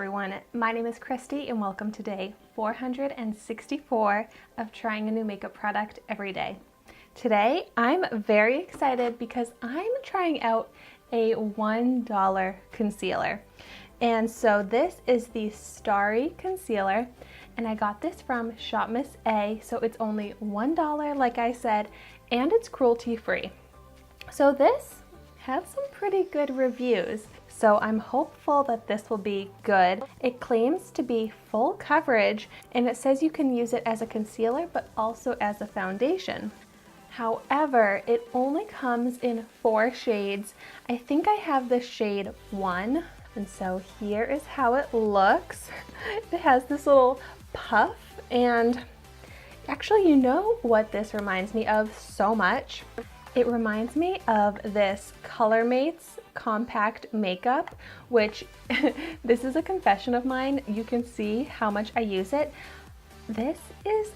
everyone, my name is Christy and welcome to day 464 of trying a new makeup product every day. Today I'm very excited because I'm trying out a $1 concealer. And so this is the Starry concealer and I got this from ShopMissA, so it's only $1 like I said, and it's cruelty free. So this has some pretty good reviews. So I'm hopeful that this will be good. It claims to be full coverage and it says you can use it as a concealer but also as a foundation. However, it only comes in 4 shades. I think I have the shade 1. And so here is how it looks. It has this little puff, and actually, you know what this reminds me of so much? It reminds me of this ColorMates compact makeup, which this is a confession of mine. You can see how much I use it. This is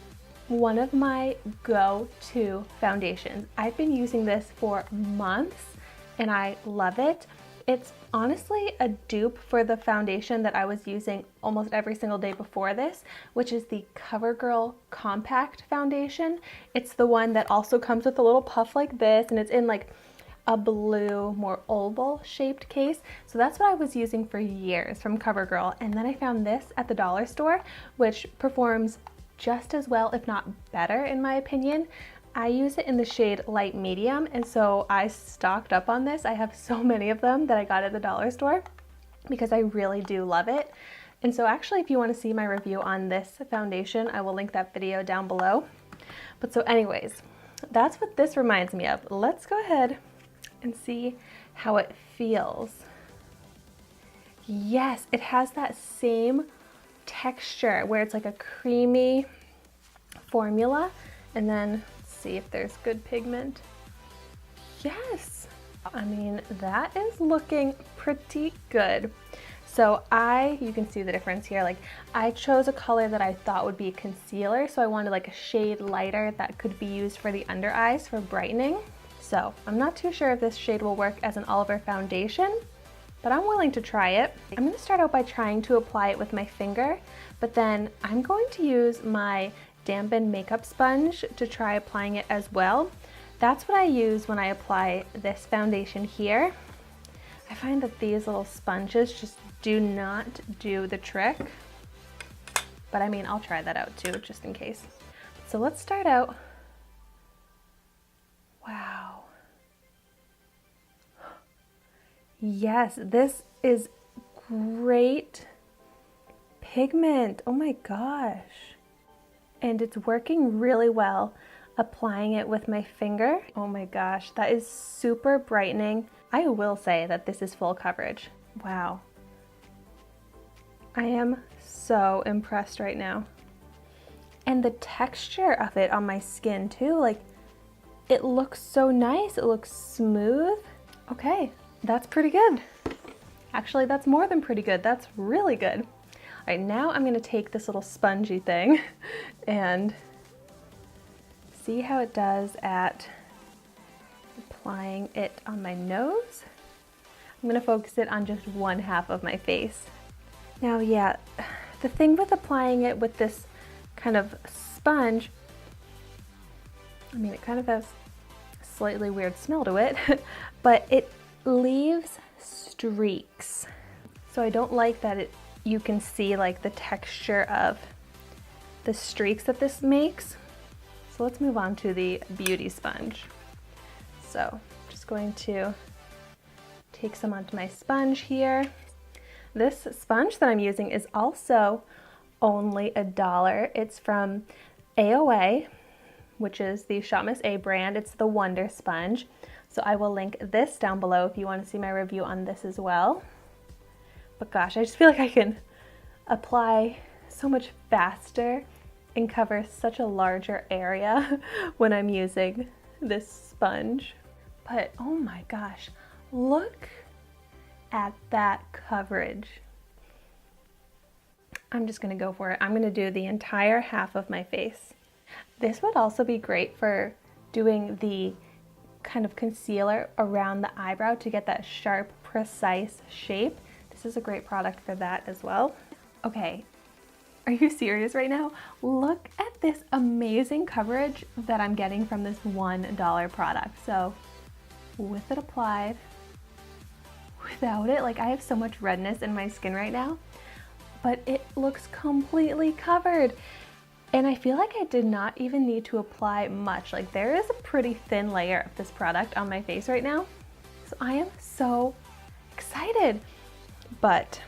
one of my go-to foundations. I've been using this for months and I love it. It's honestly a dupe for the foundation that I was using almost every single day before this, which is the CoverGirl Compact Foundation. It's the one that also comes with a little puff like this, and it's in like a blue, more oval shaped case. So that's what I was using for years from CoverGirl. And then I found this at the dollar store, which performs just as well, if not better, in my opinion. I use it in the shade light medium, and so I stocked up on this. I have so many of them that I got at the dollar store because I really do love it. And so actually, if you want to see my review on this foundation, I will link that video down below. But so anyways, that's what this reminds me of. Let's go ahead and see how it feels. Yes, it has that same texture where it's like a creamy formula, and then see if there's good pigment. Yes, I mean, that is looking pretty good. So you can see the difference here. Like, I chose a color that I thought would be a concealer, so I wanted like a shade lighter that could be used for the under eyes for brightening. So I'm not too sure if this shade will work as an all-over foundation, but I'm willing to try it. I'm going to start out by trying to apply it with my finger, but then I'm going to use my dampened makeup sponge to try applying it as well. That's what I use when I apply this foundation here. I find that these little sponges just do not do the trick, but I mean, I'll try that out too, just in case. So let's start out. Wow. Yes, this is great pigment. Oh my gosh. And it's working really well applying it with my finger. Oh my gosh, that is super brightening. I will say that this is full coverage. Wow. I am so impressed right now. And the texture of it on my skin too, like, it looks so nice. It looks smooth. Okay, that's pretty good. Actually, that's more than pretty good. That's really good. All right, now I'm gonna take this little spongy thing and see how it does at applying it on my nose. I'm gonna focus it on just one half of my face. Now, yeah, the thing with applying it with this kind of sponge, I mean, it kind of has a slightly weird smell to it, but it leaves streaks. So I don't like that you can see like the texture of the streaks that this makes. So let's move on to the beauty sponge. So I'm just going to take some onto my sponge here. This sponge that I'm using is also only $1. It's from AOA, which is the ShopMissA brand. It's the Wonder Sponge. So I will link this down below if you want to see my review on this as well. But gosh, I just feel like I can apply so much faster and cover such a larger area when I'm using this sponge. But oh my gosh, look at that coverage. I'm just gonna go for it. I'm gonna do the entire half of my face. This would also be great for doing the kind of concealer around the eyebrow to get that sharp, precise shape. this is a great product for that as well. Okay, are you serious right now? Look at this amazing coverage that I'm getting from this $1 product. So with it applied, without it, like I have so much redness in my skin right now, but it looks completely covered. And I feel like I did not even need to apply much. Like there is a pretty thin layer of this product on my face right now. So I am so excited. But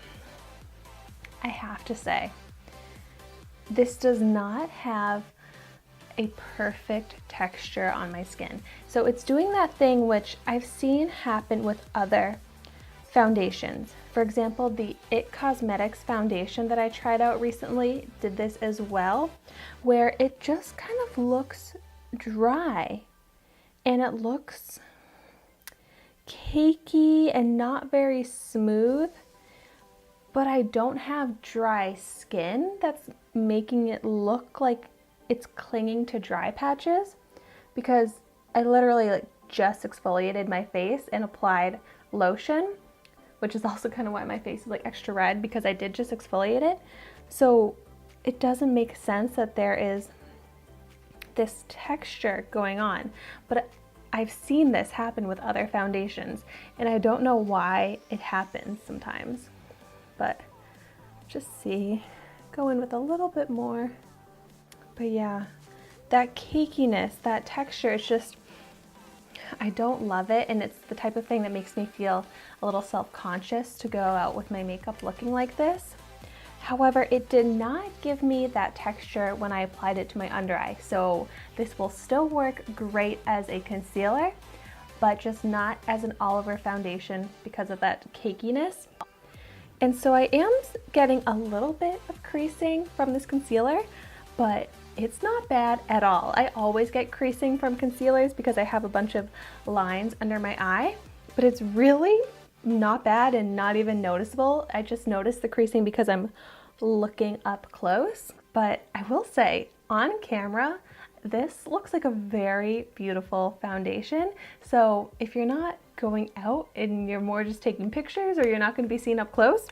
I have to say, this does not have a perfect texture on my skin. So it's doing that thing which I've seen happen with other foundations. For example, the IT Cosmetics foundation that I tried out recently did this as well, where it just kind of looks dry and it looks cakey and not very smooth, but I don't have dry skin that's making it look like it's clinging to dry patches, because I literally just exfoliated my face and applied lotion, which is also kind of why my face is like extra red, because I did just exfoliate it. So it doesn't make sense that there is this texture going on. But I've seen this happen with other foundations, and I don't know why it happens sometimes. But just see, go in with a little bit more. But yeah, that cakiness, that texture, it's just, I don't love it, and it's the type of thing that makes me feel a little self-conscious to go out with my makeup looking like this. However, it did not give me that texture when I applied it to my under eye, so this will still work great as a concealer, but just not as an all-over foundation because of that cakiness. And so I am getting a little bit of creasing from this concealer, but it's not bad at all. I always get creasing from concealers because I have a bunch of lines under my eye, but it's really not bad and not even noticeable. I just noticed the creasing because I'm looking up close. But I will say, on camera, this looks like a very beautiful foundation. So if you're not going out and you're more just taking pictures, or you're not going to be seen up close,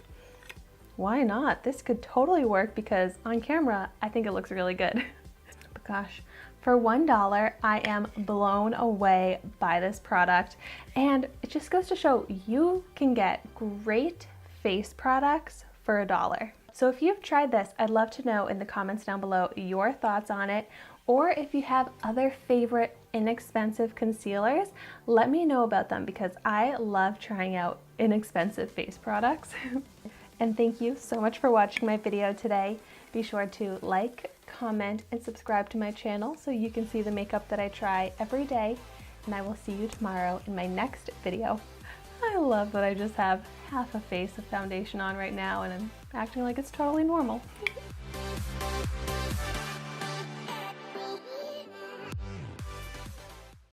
why not? This could totally work, because on camera, I think it looks really good. But gosh, for $1, I am blown away by this product. And it just goes to show you can get great face products for $1. So if you've tried this, I'd love to know in the comments down below your thoughts on it. Or if you have other favorite inexpensive concealers, let me know about them, because I love trying out inexpensive face products. And thank you so much for watching my video today. Be sure to like, comment, and subscribe to my channel so you can see the makeup that I try every day. And I will see you tomorrow in my next video. I love that I just have half a face of foundation on right now, and I'm acting like it's totally normal.